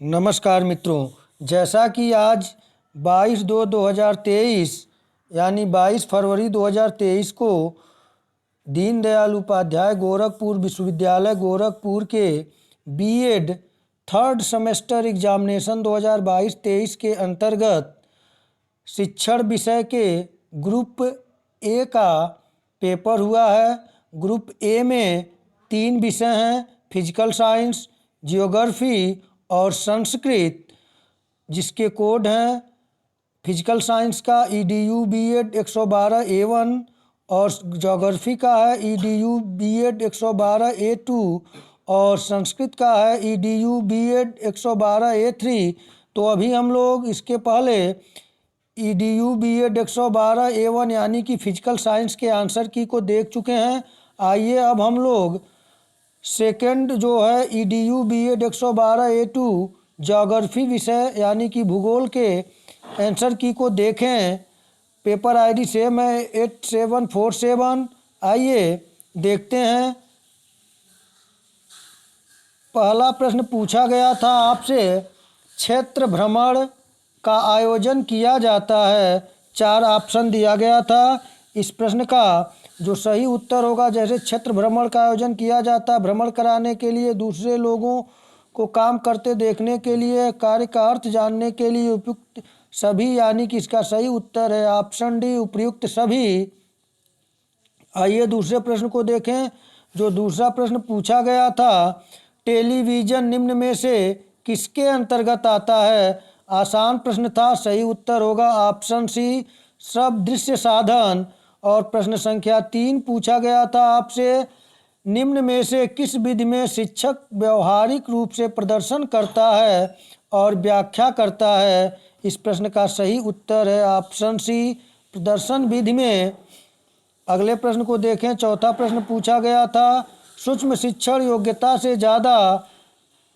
नमस्कार मित्रों, जैसा कि आज 22/2/2023 यानी 22 फरवरी 2023 को दीनदयाल उपाध्याय गोरखपुर विश्वविद्यालय गोरखपुर के बीएड थर्ड सेमेस्टर एग्जामिनेशन 2022-23 के अंतर्गत शिक्षण विषय के ग्रुप ए का पेपर हुआ है। ग्रुप ए में 3 विषय हैं, फिजिकल साइंस, जियोग्राफी और संस्कृत, जिसके कोड हैं फिजिकल साइंस का EDU BEd 112A1 और ज्योग्राफी का है EDU BEd 112A2 और संस्कृत का है EDU BEd 112A3। तो अभी हम लोग इसके पहले EDU BEd 112A1 यानी कि फिजिकल साइंस के आंसर की को देख चुके हैं। आइए अब हम लोग सेकंड जो है EDU BEd 112A2 ज्योग्राफी विषय यानी कि भूगोल के आंसर की को देखें। पेपर आईडी सेम है 8747। आइए देखते हैं। पहला प्रश्न पूछा गया था आपसे, क्षेत्र भ्रमण का आयोजन किया जाता है। 4 ऑप्शन दिया गया था। इस प्रश्न का जो सही उत्तर होगा, जैसे क्षेत्र भ्रमण का आयोजन किया जाता है भ्रमण कराने के लिए, दूसरे लोगों को काम करते देखने के लिए, कार्य का अर्थ जानने के लिए, उपयुक्त सभी, यानी कि इसका सही उत्तर है ऑप्शन डी, उपयुक्त सभी। आइए दूसरे प्रश्न को देखें। जो दूसरा प्रश्न पूछा गया था, टेलीविज़न निम्न में से किसके अंतर्गत आता है। आसान प्रश्न था, सही उत्तर होगा ऑप्शन सी, श्रव्य दृश्य साधन। और प्रश्न संख्या 3 पूछा गया था आपसे, निम्न में से किस विधि में शिक्षक व्यवहारिक रूप से प्रदर्शन करता है और व्याख्या करता है। इस प्रश्न का सही उत्तर है ऑप्शन सी, प्रदर्शन विधि में। अगले प्रश्न को देखें। चौथा प्रश्न पूछा गया था, सूक्ष्म शिक्षण योग्यता से ज़्यादा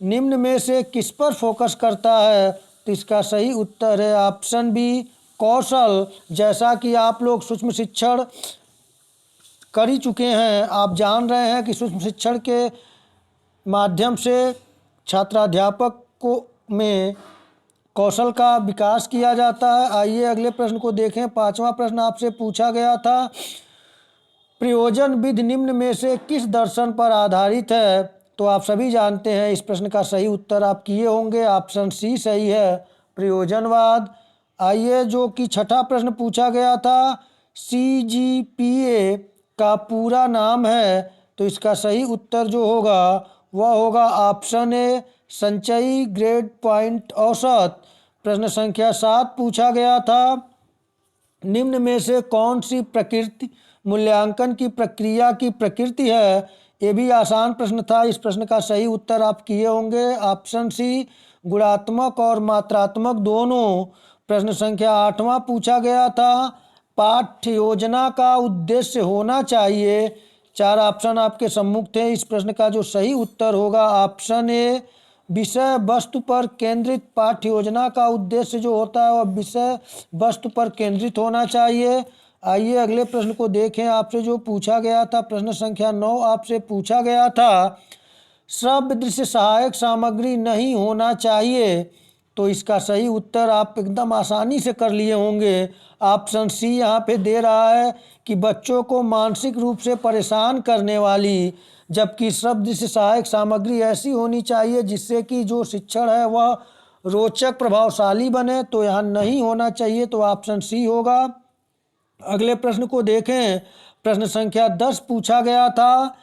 निम्न में से किस पर फोकस करता है। तो इसका सही उत्तर है ऑप्शन बी, कौशल। जैसा कि आप लोग सूक्ष्म शिक्षण कर ही चुके हैं, आप जान रहे हैं कि सूक्ष्म शिक्षण के माध्यम से छात्राध्यापक को में कौशल का विकास किया जाता है। आइए अगले प्रश्न को देखें। 5वां प्रश्न आपसे पूछा गया था, प्रयोजन विधि निम्न में से किस दर्शन पर आधारित है। तो आप सभी जानते हैं, इस प्रश्न का सही उत्तर आप किए होंगे, ऑप्शन सी सही है, प्रयोजनवाद। आइए जो कि छठा प्रश्न पूछा गया था, CGPA का पूरा नाम है। तो इसका सही उत्तर जो होगा वह होगा ऑप्शन ए, संचयी ग्रेड पॉइंट औसत। प्रश्न संख्या 7 पूछा गया था, निम्न में से कौन सी प्रकृति मूल्यांकन की प्रक्रिया की प्रकृति है। ये भी आसान प्रश्न था। इस प्रश्न का सही उत्तर आप किए होंगे, ऑप्शन सी, गुणात्मक और मात्रात्मक दोनों। प्रश्न संख्या 8वां पूछा गया था, पाठ्य योजना का उद्देश्य होना चाहिए। 4 ऑप्शन आपके सम्मुख थे। इस प्रश्न का जो सही उत्तर होगा ऑप्शन ए, विषय वस्तु पर केंद्रित। पाठ्य योजना का उद्देश्य जो होता है वह विषय वस्तु पर केंद्रित होना चाहिए। आइए अगले प्रश्न को देखें। आपसे जो पूछा गया था, प्रश्न संख्या 9 आपसे पूछा गया था, श्रव्य दृश्य सहायक सामग्री नहीं होना चाहिए। तो इसका सही उत्तर आप एकदम आसानी से कर लिए होंगे, ऑप्शन सी यहाँ पे दे रहा है कि बच्चों को मानसिक रूप से परेशान करने वाली, जबकि श्रव्य दृश्य सहायक सामग्री ऐसी होनी चाहिए जिससे कि जो शिक्षण है वह रोचक प्रभावशाली बने। तो यहाँ नहीं होना चाहिए, तो ऑप्शन सी होगा। अगले प्रश्न को देखें। प्रश्न संख्या 10 पूछा गया था,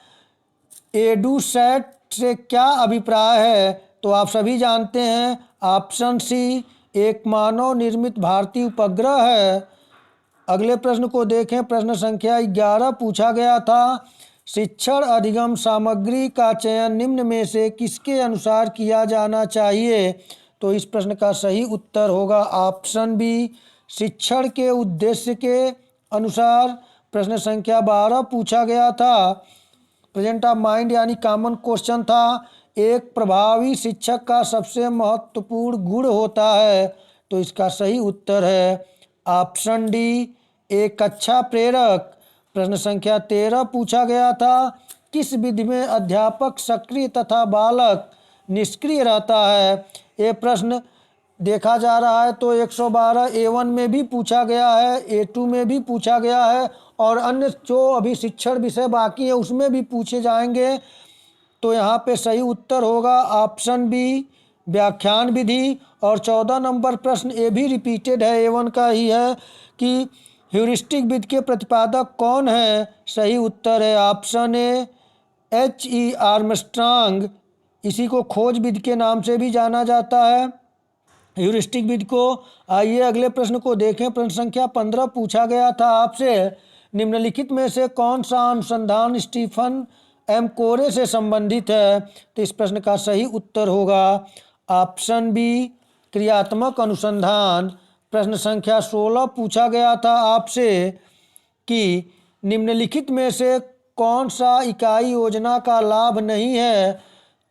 एडुसैट से क्या अभिप्राय है। तो आप सभी जानते हैं, ऑप्शन सी, एक मानव निर्मित भारतीय उपग्रह है। अगले प्रश्न को देखें। प्रश्न संख्या 11 पूछा गया था, शिक्षण अधिगम सामग्री का चयन निम्न में से किसके अनुसार किया जाना चाहिए। तो इस प्रश्न का सही उत्तर होगा ऑप्शन बी, शिक्षण के उद्देश्य के अनुसार। प्रश्न संख्या 12 पूछा गया था, प्रेजेंट ऑफ माइंड यानी कॉमन क्वेश्चन था, एक प्रभावी शिक्षक का सबसे महत्वपूर्ण गुण होता है। तो इसका सही उत्तर है ऑप्शन डी, एक अच्छा प्रेरक। प्रश्न संख्या 13 पूछा गया था, किस विधि में अध्यापक सक्रिय तथा बालक निष्क्रिय रहता है। ये प्रश्न देखा जा रहा है तो 112 A1 में भी पूछा गया है, A2 में भी पूछा गया है और अन्य जो अभी शिक्षण विषय बाकी है उसमें भी पूछे जाएंगे। तो यहाँ पे सही उत्तर होगा ऑप्शन बी, व्याख्यान विधि। और 14 नंबर प्रश्न ये भी रिपीटेड है, A1 का ही है कि ह्यूरिस्टिक विधि के प्रतिपादक कौन है। सही उत्तर है ऑप्शन ए, H.E. आर्मस्ट्रांग। इसी को खोज विधि के नाम से भी जाना जाता है, ह्यूरिस्टिक विधि को। आइए अगले प्रश्न को देखें। प्रश्न संख्या 15 पूछा गया था आपसे, निम्नलिखित में से कौन सा अनुसंधान स्टीफन एम कोरे से संबंधित है। तो इस प्रश्न का सही उत्तर होगा ऑप्शन बी, क्रियात्मक अनुसंधान। प्रश्न संख्या 16 पूछा गया था आपसे कि निम्नलिखित में से कौन सा इकाई योजना का लाभ नहीं है।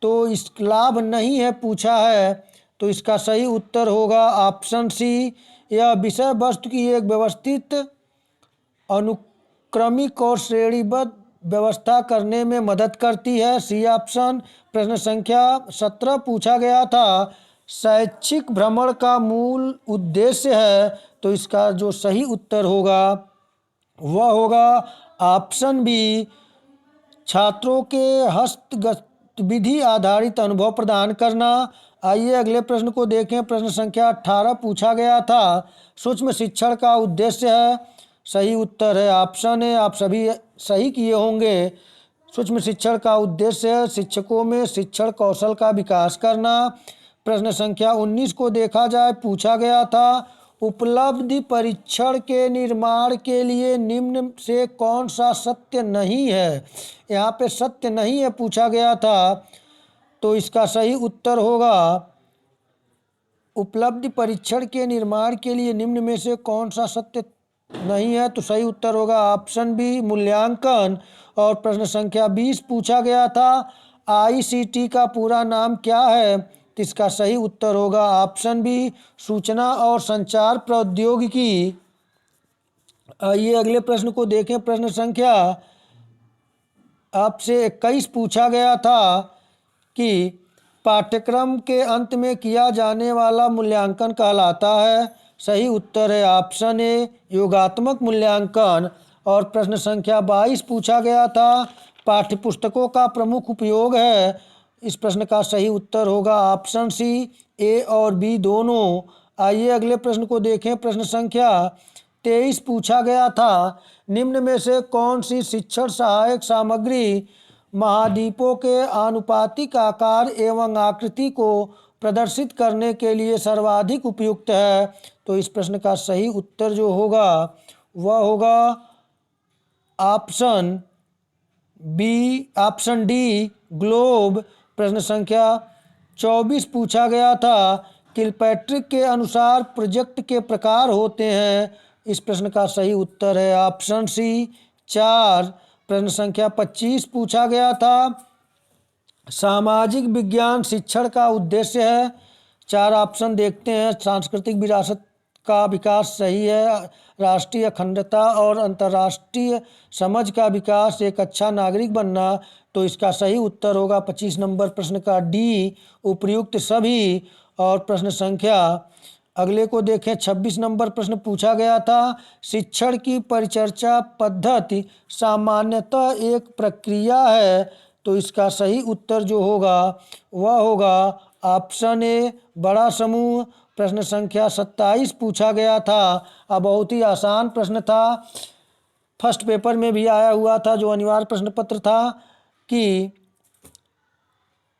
तो इस लाभ नहीं है पूछा है, तो इसका सही उत्तर होगा ऑप्शन सी, यह विषय वस्तु की एक व्यवस्थित, अनुक्रमिक और श्रेणीबद्ध व्यवस्था करने में मदद करती है। C option. प्रश्न संख्या 17 पूछा गया था, शैक्षिक भ्रमण का मूल उद्देश्य है। तो इसका जो सही उत्तर होगा वह होगा ऑप्शन बी, छात्रों के हस्त गतिविधि आधारित अनुभव प्रदान करना। आइए अगले प्रश्न को देखें। प्रश्न संख्या 18 पूछा गया था, सूक्ष्म शिक्षण का उद्देश्य है। सही उत्तर है ऑप्शन ए, आप सभी सही किए होंगे। सूक्ष्म शिक्षण का उद्देश्य है शिक्षकों में शिक्षण कौशल का विकास करना। प्रश्न संख्या 19 को देखा जाए, पूछा गया था, उपलब्धि परीक्षण के निर्माण के लिए निम्न से कौन सा सत्य नहीं है। यहाँ पे सत्य नहीं है पूछा गया था, तो इसका सही उत्तर होगा उपलब्धि परीक्षण के निर्माण के लिए निम्न में से कौन सा सत्य नहीं है। तो सही उत्तर होगा ऑप्शन बी, मूल्यांकन। और प्रश्न संख्या 20 पूछा गया था, आईसीटी का पूरा नाम क्या है। तो इसका सही उत्तर होगा ऑप्शन बी, सूचना और संचार प्रौद्योगिकी। आइए अगले प्रश्न को देखें। प्रश्न संख्या आपसे 21 पूछा गया था कि पाठ्यक्रम के अंत में किया जाने वाला मूल्यांकन कहलाता है। सही उत्तर है ऑप्शन ए, योगात्मक मूल्यांकन। और प्रश्न संख्या 22 पूछा गया था, पाठ्यपुस्तकों का प्रमुख उपयोग है। इस प्रश्न का सही उत्तर होगा ऑप्शन सी, ए और बी दोनों। आइए अगले प्रश्न को देखें। प्रश्न संख्या 23 पूछा गया था, निम्न में से कौन सी शिक्षण सहायक सामग्री महाद्वीपों के आनुपातिक आकार एवं आकृति को प्रदर्शित करने के लिए सर्वाधिक उपयुक्त है। तो इस प्रश्न का सही उत्तर जो होगा वह होगा option B, option D, globe. प्रश्न संख्या 24 पूछा गया था, किलपैट्रिक के अनुसार प्रोजेक्ट के प्रकार होते हैं। इस प्रश्न का सही उत्तर है ऑप्शन सी, 4। प्रश्न संख्या 25 पूछा गया था, सामाजिक विज्ञान शिक्षण का उद्देश्य है। 4 ऑप्शन देखते हैं। सांस्कृतिक विरासत का विकास सही है, राष्ट्रीय अखंडता और अंतर्राष्ट्रीय समझ का विकास, एक अच्छा नागरिक बनना। तो इसका सही उत्तर होगा 25 नंबर प्रश्न का डी, उपयुक्त सभी। और प्रश्न संख्या अगले को देखें। 26 नंबर प्रश्न पूछा गया था, शिक्षण की परिचर्चा पद्धति सामान्यतः एक प्रक्रिया है। तो इसका सही उत्तर जो होगा वह होगा ऑप्शन ए, बड़ा समूह। प्रश्न संख्या 27 पूछा गया था, अब बहुत ही आसान प्रश्न था, फर्स्ट पेपर में भी आया हुआ था, जो अनिवार्य प्रश्न पत्र था कि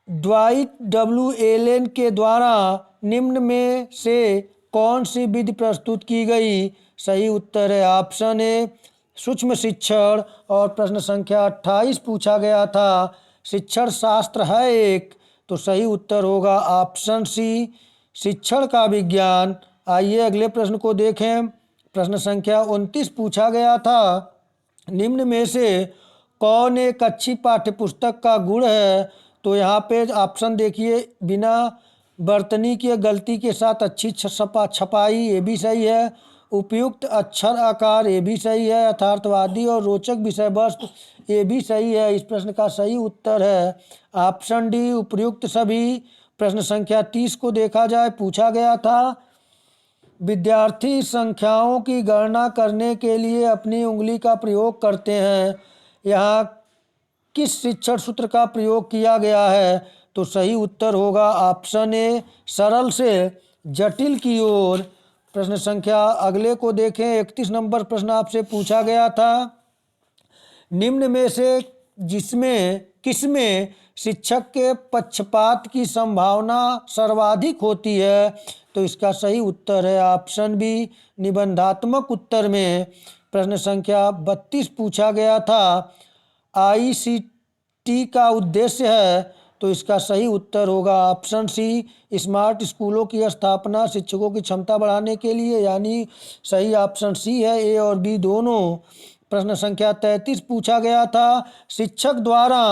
ड्वाइट डब्ल्यू एलेन के द्वारा निम्न में से कौन सी विधि प्रस्तुत की गई। सही उत्तर है ऑप्शन ए, सूक्ष्म शिक्षण। और प्रश्न संख्या 28 पूछा गया था, शिक्षण शास्त्र है एक। तो सही उत्तर होगा ऑप्शन सी, शिक्षण का विज्ञान। आइए अगले प्रश्न को देखें। प्रश्न संख्या 29 पूछा गया था, निम्न में से कौन एक अच्छी पाठ्यपुस्तक का गुण है। तो यहाँ पे ऑप्शन देखिए, बिना बर्तनी के गलती के साथ अच्छी छपाई, ये भी सही है। उपयुक्त अक्षर आकार, ये भी सही है। यथार्थवादी और रोचक विषय वस्तु, ये भी सही है। इस प्रश्न का सही उत्तर है ऑप्शन डी, उपयुक्त सभी। प्रश्न संख्या 30 को देखा जाए, पूछा गया था विद्यार्थी संख्याओं की गणना करने के लिए अपनी उंगली का प्रयोग करते हैं, यहाँ किस शिक्षण सूत्र का प्रयोग किया गया है? तो सही उत्तर होगा ऑप्शन ए, सरल से जटिल की ओर। प्रश्न संख्या अगले को देखें, 31 नंबर प्रश्न आपसे पूछा गया था निम्न में से किसमें शिक्षक के पक्षपात की संभावना सर्वाधिक होती है? तो इसका सही उत्तर है ऑप्शन बी, निबंधात्मक उत्तर में। प्रश्न संख्या 32 पूछा गया था आईसीटी का उद्देश्य है, तो इसका सही उत्तर होगा ऑप्शन सी, स्मार्ट स्कूलों की स्थापना शिक्षकों की क्षमता बढ़ाने के लिए, यानी सही ऑप्शन सी है, ए और बी दोनों। प्रश्न संख्या 33 पूछा गया था शिक्षक द्वारा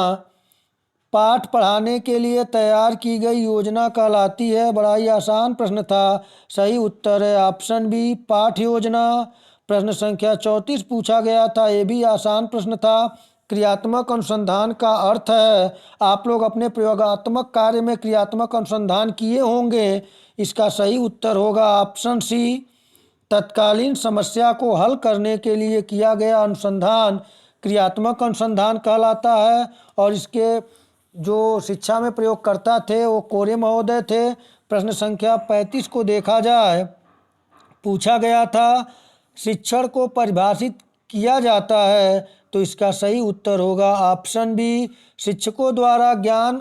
पाठ पढ़ाने के लिए तैयार की गई योजना कहलाती है? बड़ा ही आसान प्रश्न था, सही उत्तर है ऑप्शन बी, पाठ योजना। प्रश्न संख्या 34 पूछा गया था, ये भी आसान प्रश्न था, क्रियात्मक अनुसंधान का अर्थ है, आप लोग अपने प्रयोगात्मक कार्य में क्रियात्मक अनुसंधान किए होंगे, इसका सही उत्तर होगा ऑप्शन सी, तत्कालीन समस्या को हल करने के लिए किया गया अनुसंधान क्रियात्मक अनुसंधान कहलाता है। और इसके जो शिक्षा में प्रयोगकर्ता थे वो कोरे महोदय थे। प्रश्न संख्या 35 को देखा जाए, पूछा गया था शिक्षण को परिभाषित किया जाता है, तो इसका सही उत्तर होगा ऑप्शन बी, शिक्षकों द्वारा ज्ञान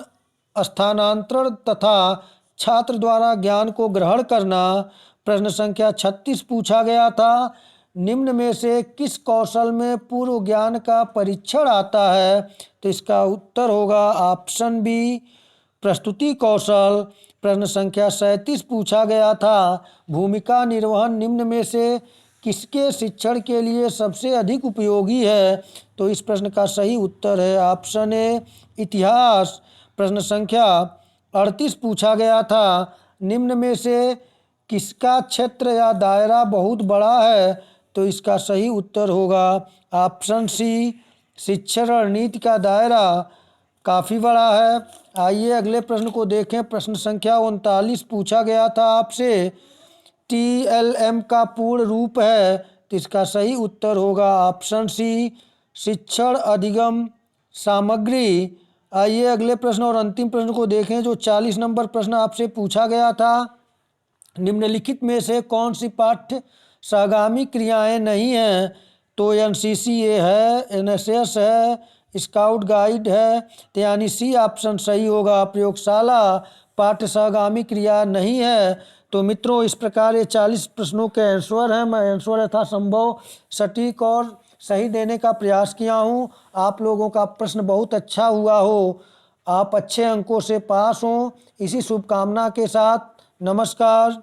स्थानांतरण तथा छात्र द्वारा ज्ञान को ग्रहण करना। प्रश्न संख्या 36 पूछा गया था निम्न में से किस कौशल में पूर्व ज्ञान का परीक्षण आता है? तो इसका उत्तर होगा ऑप्शन बी, प्रस्तुति कौशल। प्रश्न संख्या 37 पूछा गया था भूमिका निर्वहन निम्न में से किसके शिक्षण के लिए सबसे अधिक उपयोगी है? तो इस प्रश्न का सही उत्तर है ऑप्शन ए, इतिहास। प्रश्न संख्या 38 पूछा गया था निम्न में से किसका क्षेत्र या दायरा बहुत बड़ा है? तो इसका सही उत्तर होगा ऑप्शन सी, शिक्षण रणनीति का दायरा काफ़ी बड़ा है। आइए अगले प्रश्न को देखें। प्रश्न संख्या 39 पूछा गया था आपसे TLM का पूर्ण रूप है, तो इसका सही उत्तर होगा ऑप्शन सी, शिक्षण अधिगम सामग्री। आइए अगले प्रश्न और अंतिम प्रश्न को देखें, जो 40 नंबर प्रश्न आपसे पूछा गया था निम्नलिखित में से कौन सी पाठ्य सहगामी क्रियाएं नहीं हैं? तो NCCA है, NSS है, स्काउट गाइड है, तो यानी सी ऑप्शन सही होगा, प्रयोगशाला पाठ्य सहगामी क्रिया नहीं है। तो मित्रों इस प्रकार ये 40 प्रश्नों के आंसर हैं। मैं आंसर यथासंभव सटीक और सही देने का प्रयास किया हूँ। आप लोगों का प्रश्न बहुत अच्छा हुआ हो, आप अच्छे अंकों से पास हों, इसी शुभकामना के साथ नमस्कार।